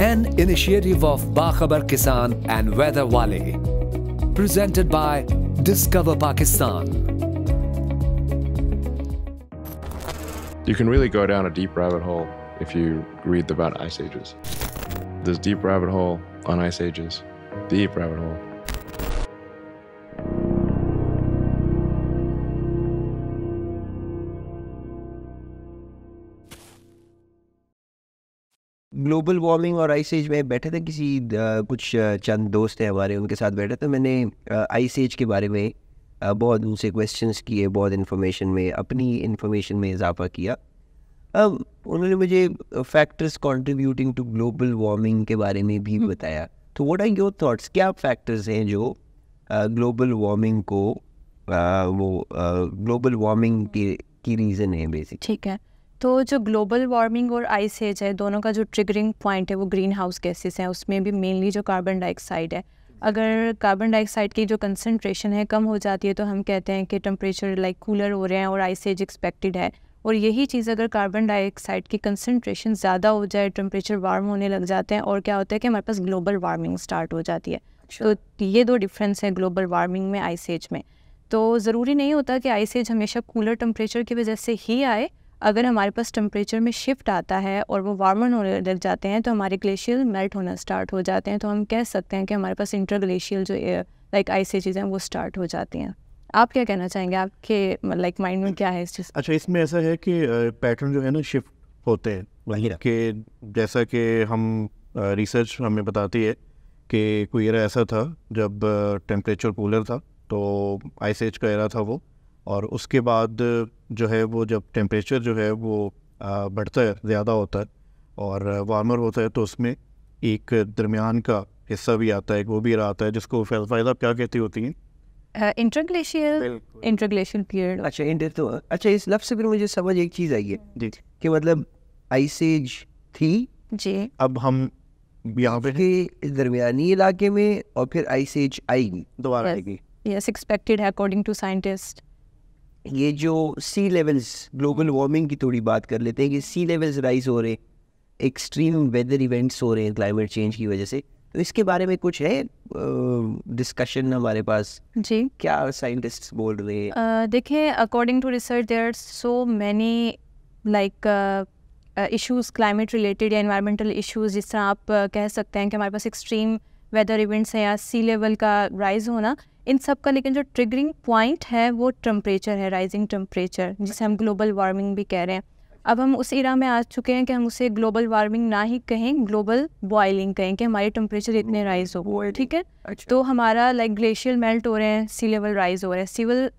an initiative of Bakhabar Kisan and Weather Wale, presented by Discover Pakistan. You can really go down a deep rabbit hole if you read about ice ages. This deep rabbit hole on ice ages. Deep rabbit hole. Global warming और ice as में बैठे थे कुछ चंद दोस्त हैं हमारे, उनके साथ बैठे थे। मैंने आइस एज के बारे में बहुत उनसे क्वेश्चंस किए, बहुत अपनी इन्फॉर्मेशन में इजाफा किया। अब उन्होंने मुझे factors contributing to global warming के बारे में भी बताया। तो व्हाट आर योर थॉट्स, क्या फैक्टर्स हैं जो ग्लोबल वार्मिंग को ग्लोबल वार्मिंग की रीज़न है बेसिक? ठीक है, तो जो ग्लोबल वार्मिंग और आइस एज है, दोनों का जो ट्रिगरिंग पॉइंट है वो ग्रीन हाउस गैसेस हैं। उसमें भी मेनली जो कार्बन डाइऑक्साइड है, अगर कार्बन डाइऑक्साइड की जो कंसनट्रेशन है कम हो जाती है तो हम कहते हैं कि टेम्परेचर कूलर हो रहे हैं और आइस एज एक्सपेक्टेड है। और यही चीज़ अगर कार्बन डाइऑक्साइड की कंसनट्रेशन ज़्यादा हो जाए, टेम्परेचर वार्म होने लग जाते हैं और क्या होता है कि हमारे पास ग्लोबल वार्मिंग स्टार्ट हो जाती है। तो ये दो डिफरेंस है ग्लोबल वार्मिंग में, आइस एज में। तो ज़रूरी नहीं होता कि आइस एज हमेशा कूलर टेम्परेचर की वजह से ही आए। अगर हमारे पास टेम्परेचर में शिफ्ट आता है और वो वार्मर होने लग जाते हैं तो हमारे ग्लेशियल मेल्ट होना स्टार्ट हो जाते हैं, तो हम कह सकते हैं कि हमारे पास इंटरग्लेशियल जो आइस एजेस हैं वो स्टार्ट हो जाती हैं। आप क्या कहना चाहेंगे, आपके माइंड में क्या है इस चीज़? अच्छा, इसमें ऐसा है कि पैटर्न जो है ना शिफ्ट होते हैं, वही कि जैसा कि हम रिसर्च हमें बताती है कि कोई एरा ऐसा था जब टेम्परेचर कूलर था, तो आइस एज का एरा था वो। और उसके बाद जो है वो जब टेम्परेचर जो है वो बढ़ता है, ज़्यादा होता है और वार्मर होता है, तो उसमें एक दरमियान का हिस्सा भी आता है, वो भी आता है, जिसको फ़ायदा क्या कहती होती हैं? Interglacial period. अच्छा, इस लफ्ज़ से फिर मुझे समझ एक चीज़ आई है जी कि मतलब आइस एज थी जी, अब हम यहाँ पे के दरमियानी इलाके में और फिर आइस एज आएगी, दोबारा आएगी। यस, एक्सपेक्टेड है अकॉर्डिंग टू साइंटिस्ट। ये जो सी लेवल्स, ग्लोबल वार्मिंग की थोड़ी बात कर लेते हैं कि सी लेवल्स राइज हो रहे हैं, एक्सट्रीम वेदर इवेंट्स हो रहे हैं क्लाइमेट चेंज की वजह से, तो इसके बारे में कुछ है डिस्कशन हमारे पास जी? क्या साइंटिस्ट्स बोल रहे हैं? देखिए, according to research there are so many issues climate related या एनवायरमेंटल इश्यूज, जिस तरह आप कह सकते हैं कि हमारे पास एक्सट्रीम वेदर इवेंट्स हैं या सी लेवल का राइज होना, इन सब का लेकिन जो ट्रिगरिंग पॉइंट है वो टेम्परेचर है, राइजिंग टेम्परेचर, जिसे हम ग्लोबल वार्मिंग भी कह रहे हैं। अब हम उस एरा में आ चुके हैं कि हम उसे ग्लोबल वार्मिंग ना ही कहें, ग्लोबल बॉइलिंग कहें कि हमारे टेम्परेचर इतने राइज हो, ठीक है? तो हमारा ग्लेशियल मेल्ट हो रहे हैं, सी लेवल राइज हो रहा है।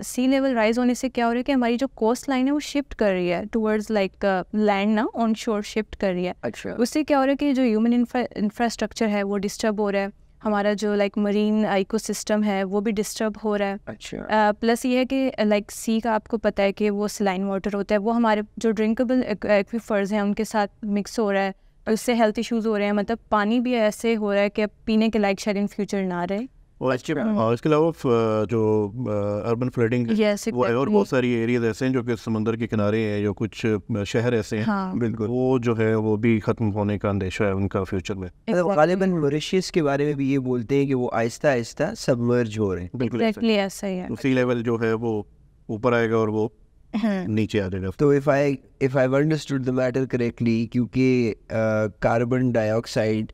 सी लेवल राइज होने से क्या हो रहा है कि हमारी जो कोस्ट लाइन है वो शिफ्ट कर रही है टूवर्ड्स लैंड ना, ऑन शोर शिफ्ट कर रही है। अच्छा, उससे क्या हो रहा है कि जो ह्यूमन इंफ्रास्ट्रक्चर है वो डिस्टर्ब हो रहा है, हमारा जो मरीन इकोसिस्टम है वो भी डिस्टर्ब हो रहा है। अच्छा, प्लस ये है कि सी का आपको पता है कि वो सलाइन वाटर होता है, वो हमारे जो ड्रिंकेबल एक्वीफर्स हैं उनके साथ मिक्स हो रहा है और उससे हेल्थ इश्यूज़ हो रहे हैं। मतलब पानी भी ऐसे हो रहा है कि अब पीने के लायक शायद इन फ्यूचर ना रहे। और इसके अलावा जो अर्बन फ्लडिंग वो है, और बहुत सारी एरियाज ऐसे हैं जो कि समंदर के किनारे हैं, जो कुछ शहर ऐसे हैं, हाँ, बिल्कुल, वो जो है वो भी ख़त्म होने का अंदेशा है उनका फ्यूचर में। गालिबन मॉरिशस के बारे में भी ये बोलते हैं कि वो आहिस्ता आहिस्ता सबमर्ज हो रहे हैं। बिल्कुल ऐसा ही है। सी लेवल जो है वो ऊपर आएगा और वो नीचे आ जाएगा। तो if I understood the matter correctly, क्योंकि कार्बन डाइऑक्साइड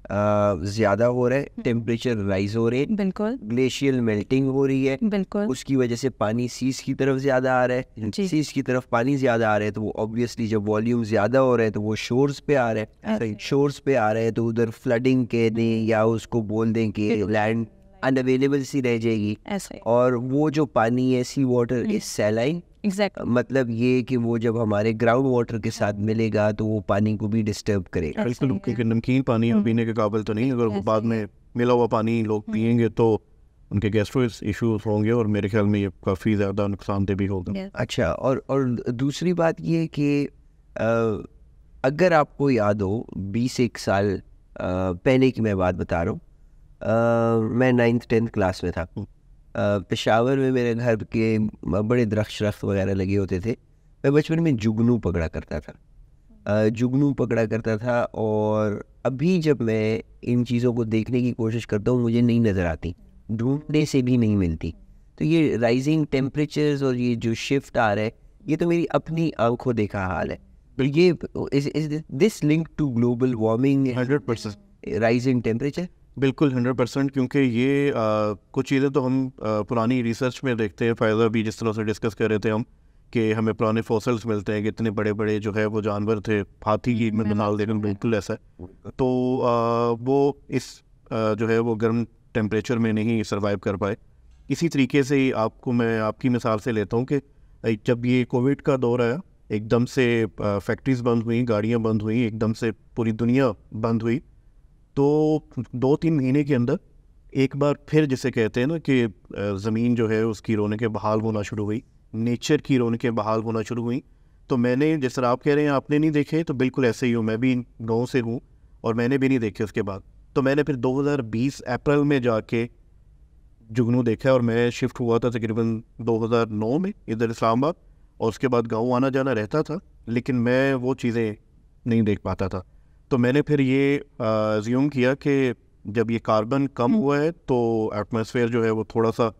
ज़्यादा हो रहा है, टेम्परेचर राइज हो रहे हैं, बिल्कुल, ग्लेशियल मेल्टिंग हो रही है, बिल्कुल, उसकी वजह से पानी सीज की तरफ ज़्यादा आ रहा है, सीज की तरफ पानी ज़्यादा आ रहा है, तो वो ऑब्वियसली जब वॉल्यूम ज़्यादा हो रहा है तो वो शोर्स पे आ रहा है, शोर्स पे आ रहा है तो उधर फ्लडिंग कह दें या उसको बोल दें कि लैंड अनअवेलेबल सी रह जाएगी। और वो जो पानी है, सी वाटर इज सैलाइन, मतलब ये कि वो जब हमारे ग्राउंड वाटर के साथ मिलेगा तो वो पानी को भी डिस्टर्ब करेगा। बिल्कुल, क्योंकि नमकीन पानी पीने के काबिल तो नहीं, अगर बाद में मिला हुआ पानी लोग पियेंगे तो उनके गैस्ट्रो इश्यूज होंगे और मेरे ख्याल में ये काफ़ी ज़्यादा नुकसानदेह भी होगा। अच्छा, और दूसरी बात ये है कि अगर आपको याद हो 20-1 साल पहले की मैं बात बता रहा हूँ, मैं 9th-10th क्लास में था। पेशावर में मेरे घर के बड़े दरख्त वगैरह लगे होते थे। मैं बचपन में जुगनू पकड़ा करता था। जुगनू पकड़ा करता था, और अभी जब मैं इन चीज़ों को देखने की कोशिश करता हूँ मुझे नहीं नज़र आती, ढूंढने से भी नहीं मिलती। तो ये राइजिंग टेम्परेचर्स और ये जो शिफ्ट आ रहा है, ये तो मेरी अपनी आंखों देखा हाल है। ये is this link to global warming 100%। Rising temperature? बिल्कुल 100%, क्योंकि ये कुछ चीज़ें तो हम पुरानी रिसर्च में देखते हैं। फ़ायदा भी जिस तरह से डिस्कस कर रहे थे हम, कि हमें पुराने फॉसिल्स मिलते हैं कि इतने बड़े बड़े जो है वो जानवर थे, हाथी की में मिसाल देकर बिल्कुल ऐसा है। तो वो इस जो है वो गर्म टेम्परेचर में नहीं सर्वाइव कर पाए। इसी तरीके से ही आपको मैं आपकी मिसाल से लेता हूँ कि जब ये कोविड का दौर आया, एकदम से फैक्ट्रीज बंद हुई, गाड़ियाँ बंद हुई, एकदम से पूरी दुनिया बंद हुई, तो 2-3 महीने के अंदर एक बार फिर जिसे कहते हैं ना कि ज़मीन जो है उसकी रौनकें बहाल होना शुरू हुई, नेचर की रौनकें बहाल होना शुरू हुई। तो मैंने, जिस तरह आप कह रहे हैं आपने नहीं देखे, तो बिल्कुल ऐसे ही हूँ, मैं भी गाँव से हूँ और मैंने भी नहीं देखे उसके बाद। तो मैंने फिर 2020 अप्रैल में जाके जुगनू देखा, और मैं शिफ्ट हुआ था तकरीबन 2009 में इधर इस्लामाबाद, और उसके बाद गाँव आना जाना रहता था, लेकिन मैं वो चीज़ें नहीं देख पाता था। तो मैंने फिर ये अज्यूम किया कि जब ये कार्बन कम हुआ है तो एटमॉस्फेयर जो है वो थोड़ा सा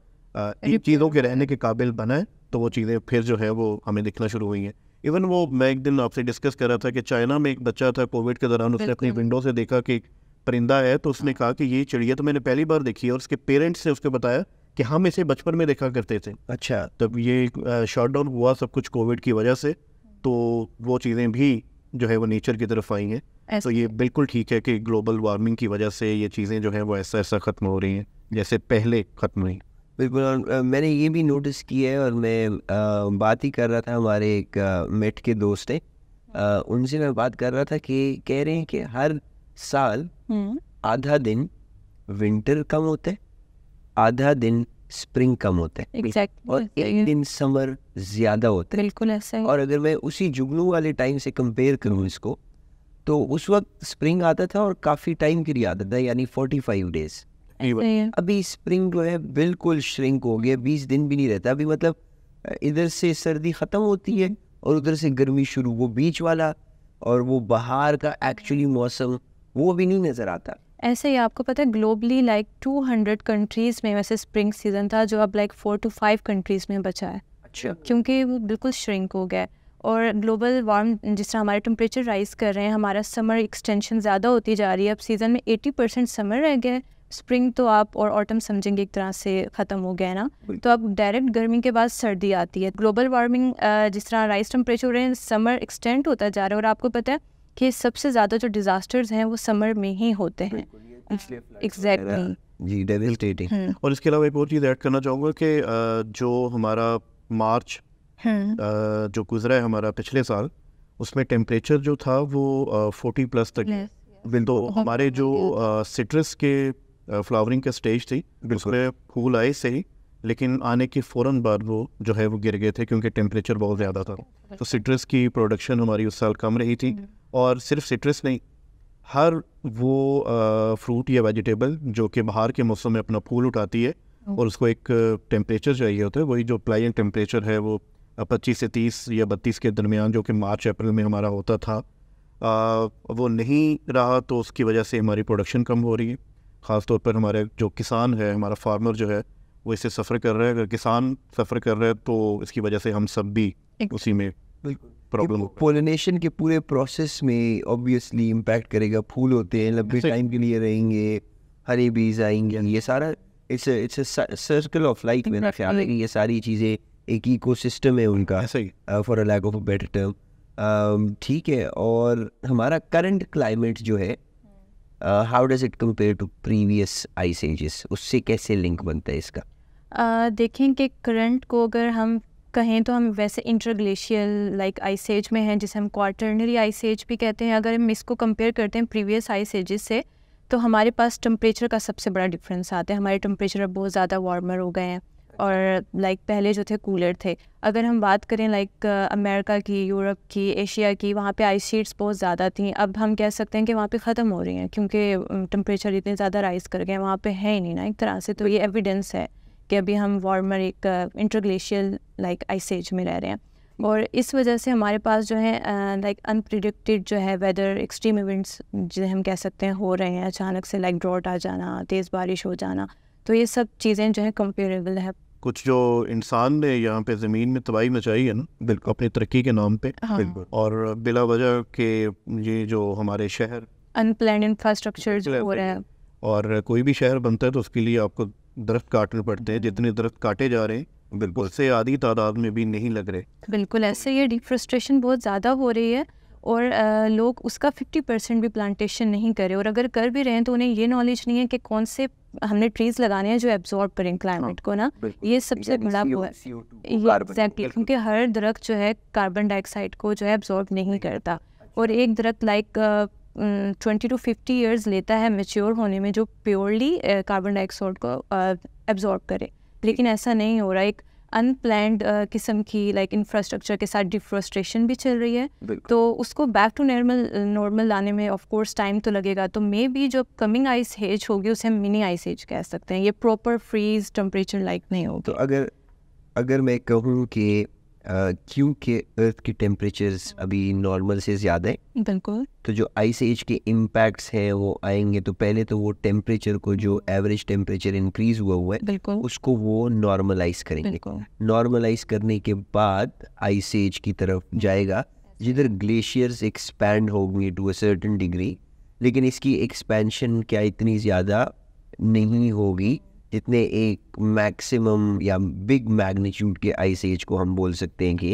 इन चीज़ों के रहने के काबिल बना है, तो वो चीज़ें फिर जो है वो हमें दिखना शुरू हुई हैं। इवन वो मैं एक दिन आपसे डिस्कस कर रहा था कि चाइना में एक बच्चा था कोविड के दौरान, उसने अपनी विंडो से देखा कि परिंदा है, तो उसने कहा कि ये चिड़िया तो मैंने पहली बार देखी है, और उसके पेरेंट्स ने उसको बताया कि हम इसे बचपन में देखा करते थे। अच्छा। तब ये शटडाउन हुआ सब कुछ कोविड की वजह से, तो वो चीज़ें भी जो है वो नेचर की तरफ आई हैं। तो ये बिल्कुल ठीक है कि ग्लोबल वार्मिंग की वजह से ये चीज़ें जो हैं वो ऐसा ऐसा ख़त्म हो रही हैं जैसे पहले ख़त्म हुई। बिल्कुल। और मैंने ये भी नोटिस किया है, और मैं बात ही कर रहा था, हमारे एक मेट के दोस्त हैं, उनसे मैं बात कर रहा था कि कह रहे हैं कि हर साल आधा दिन विंटर कम होता है, आधा दिन स्प्रिंग कम होता है, Exactly, और एक दिन समर ज़्यादा होता है। बिल्कुल ऐसा ही। और अगर मैं उसी जुगनू वाले टाइम से कंपेयर करूँ इसको, तो उस वक्त स्प्रिंग आता था और काफ़ी टाइम के लिए आता था, यानी 45 डेज। सही है। अभी स्प्रिंग जो है बिल्कुल श्रिंक हो गया, 20 दिन भी नहीं रहता अभी। मतलब इधर से सर्दी ख़त्म होती है और उधर से गर्मी शुरू, वो बीच वाला और वो बाहर का एक्चुअली मौसम वो भी नहीं नज़र आता। ऐसे ही आपको पता है ग्लोबली लाइक 200 कंट्रीज़ में वैसे स्प्रिंग सीज़न था, जो अब लाइक 4 to 5 कंट्रीज़ में बचा है। अच्छा। क्योंकि वो बिल्कुल श्रिंक हो गया है। और ग्लोबल वार्म, जिस तरह हमारे टेम्परेचर राइज कर रहे हैं, हमारा समर एक्सटेंशन ज़्यादा होती जा रही है। अब सीज़न में 80% समर रह गया है, स्प्रिंग तो आप और ऑटम समझेंगे एक तरह से ख़त्म हो गया है ना। तो अब डायरेक्ट गर्मी के बाद सर्दी आती है। ग्लोबल वार्मिंग जिस तरह राइज टेम्परेचर हो रहे हैं, समर एक्सटेंड होता जा रहा है, और आपको पता है कि सबसे ज़्यादा जो डिज़ास्टर्स हैं वो समर में ही होते हैं। एग्जैक्टली जी, डेविस्टेटिंग। और इसके अलावा एक और चीज़ ऐड करना चाहूँगा कि जो हमारा मार्च जो गुजरा है हमारा पिछले साल, उसमें टेम्परेचर जो था वो 40 प्लस तक। तो हमारे जो सिट्रस के फ्लावरिंग का स्टेज थी, उसमें फूल आए सही, लेकिन आने के फ़ौरन बाद वो जो है वो गिर गए थे, क्योंकि टेम्परेचर बहुत ज़्यादा था। तो सिट्रस की प्रोडक्शन हमारी उस साल कम रही थी। और सिर्फ सिट्रस नहीं, हर वो फ्रूट या वेजिटेबल जो कि बाहर के मौसम में अपना फूल उठाती है और उसको एक टेम्परेचर चाहिए होता है, वही जो प्लाइंग टेम्परेचर है वो 25 से 30 या 32 के दरमियान, जो कि मार्च अप्रैल में हमारा होता था, वो नहीं रहा। तो उसकी वजह से हमारी प्रोडक्शन कम हो रही है। ख़ास तौर पर हमारे जो किसान है, हमारा फार्मर जो है, वो इससे सफ़र कर रहा है। अगर किसान सफ़र कर रहे हैं तो इसकी वजह से हम सब भी उसी में प्रॉब्लम। पोलिनेशन के पूरे प्रोसेस में ऑब्वियसली इम्पैक्ट करेगा। फूल होते हैं, लंबे टाइम के लिए रहेंगे, हरे बीज आएंगे, ये सारा इट्स सर्कल ऑफ लाइफ। मेरा ख्याल है कि ये सारी चीज़ें एक इकोसिस्टम है उनका, for a lack of a better term. ठीक है। और हमारा करंट क्लाइमेट जो है, how does it compare to previous ice ages? उससे कैसे लिंक बनता है इसका? देखें कि करंट को अगर हम कहें तो हम वैसे इंटरग्लेशियल लाइक आइस एज में हैं, जिसे हम क्वार्टरनरी आइस एज भी कहते हैं। अगर हम इसको कंपेयर करते हैं प्रीवियस आइस एजेस से, तो हमारे पास टेम्परेचर का सबसे बड़ा डिफरेंस आता है। हमारे टेम्परेचर अब बहुत ज़्यादा वार्मर हो गए हैं, और लाइक पहले जो थे कूलर थे। अगर हम बात करें लाइक अमेरिका की, यूरोप की, एशिया की, वहाँ पे आइस शीट्स बहुत ज़्यादा थी। अब हम कह सकते हैं कि वहाँ पे ख़त्म हो रही हैं, क्योंकि टेम्परेचर इतने ज़्यादा राइज़ कर गए, वहाँ पे है ही नहीं ना एक तरह से। तो ये एविडेंस है कि अभी हम वार्मर एक इंटरग्लेशियल लाइक आइस एज में रह रहे हैं। और इस वजह से हमारे पास जो है लाइक अनप्रिडिक्टेड जो है वेदर एक्सट्रीम इवेंट्स जिन्हें हम कह सकते हैं हो रहे हैं अचानक से, लाइक ड्रॉट आ जाना, तेज़ बारिश हो जाना, तो ये सब चीज़ें जो है कंपेरेबल है। कुछ जो इंसान ने यहाँ पे ज़मीन में तबाही मचाई है ना, बिल्कुल अपनी तरक्की के नाम पे, बिल्कुल, और बिला वजह के ये जो हमारे शहर अनप्लान्ड इंफ्रास्ट्रक्चर जो हो रहा है, और कोई भी शहर बनता है तो उसके लिए आपको दरख्त काटने पड़ते हैं, जितने दरख्त काटे जा रहे हैं बिल्कुल उससे आधी तादाद में भी नहीं लग रहे। बिल्कुल ऐसे ये डिफॉरेस्टेशन बहुत ज़्यादा हो रही है और लोग उसका 50% भी प्लांटेशन नहीं करे, और अगर कर भी रहे हैं तो उन्हें ये नॉलेज नहीं है कि कौन से हमने ट्रीज़ लगाने हैं जो एब्जॉर्ब करें क्लाइमेट को ना, ये सबसे बड़ा वो है। एग्जैक्टली, क्योंकि हर दरख्त जो है कार्बन डाइऑक्साइड को जो है एब्जॉर्ब नहीं करता, और एक दरख्त लाइक 20 to 50 ईयर्स लेता है मेच्योर होने में जो प्योरली कार्बन डाइऑक्साइड को एब्जॉर्ब करे, लेकिन ऐसा नहीं हो रहा। एक अनप्लैंड किस्म की लाइक इंफ्रास्ट्रक्चर के साथ डिफॉरेस्टेशन भी चल रही है, तो उसको बैक टू नॉर्मल लाने में ऑफ कोर्स टाइम तो लगेगा। तो मे बी जो कमिंग आइस एज होगी उसे हम मिनी आइस एज कह सकते हैं, ये प्रॉपर फ्रीज टेम्परेचर लाइक नहीं होगी। तो अगर मैं कहूँ कि क्योंकि अर्थ के टेम्परेचर्स अभी नॉर्मल से ज़्यादा है, बिल्कुल, तो जो आइस एज के इम्पैक्ट्स हैं वो आएंगे, तो पहले तो वो टेम्परेचर को जो एवरेज टेम्परेचर इंक्रीज हुआ है बिल्कुल, उसको वो नॉर्मलाइज करेंगे। नॉर्मलाइज करने के बाद आइस एज की तरफ जाएगा जिधर ग्लेशियर्स एक्सपैंड होंगे टू अ सर्टेन डिग्री, लेकिन इसकी एक्सपेंशन क्या इतनी ज़्यादा नहीं होगी जितने एक मैक्सिमम या बिग मैग्नीट्यूड के आइस एज को हम बोल सकते हैं कि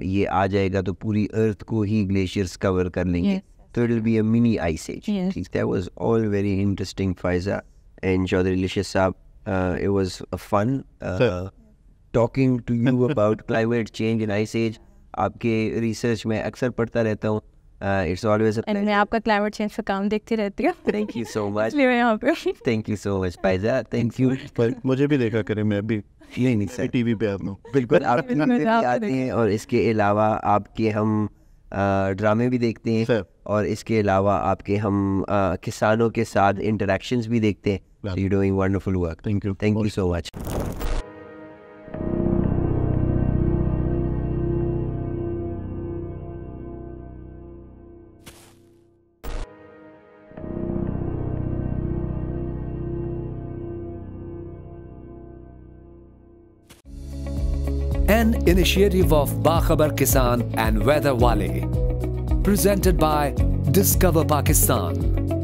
ये आ जाएगा तो पूरी अर्थ को ही ग्लेशियर्स कवर कर लेंगे, तो it will be a mini ice age. That was all very interesting Faiza and Chaudhry लिशियस साहब, it was a fun talking to you about climate change and ice age. आपके रिसर्च में अक्सर पढ़ता रहता हूँ, इट्स ऑलवेज अ प्लेजर। मैं आपका क्लाइमेट चेंज का काम देखती रहती हूँ। थैंक यू सो मच, इसलिए मैं यहाँ पे। Thank you so much Faiza, thank you. मुझे भी देखा करें, मैं भी नहीं सर, टीवी पे आता हूँ। बिल्कुल आप आते हैं, और इसके अलावा आपके हम ड्रामे भी देखते हैं सर, और इसके अलावा आपके हम किसानों के साथ इंटरेक्शंस भी देखते हैं। You doing wonderful work, thank you so much. An initiative of Bakhabar Kisan and Weather Wale. Presented by Discover Pakistan.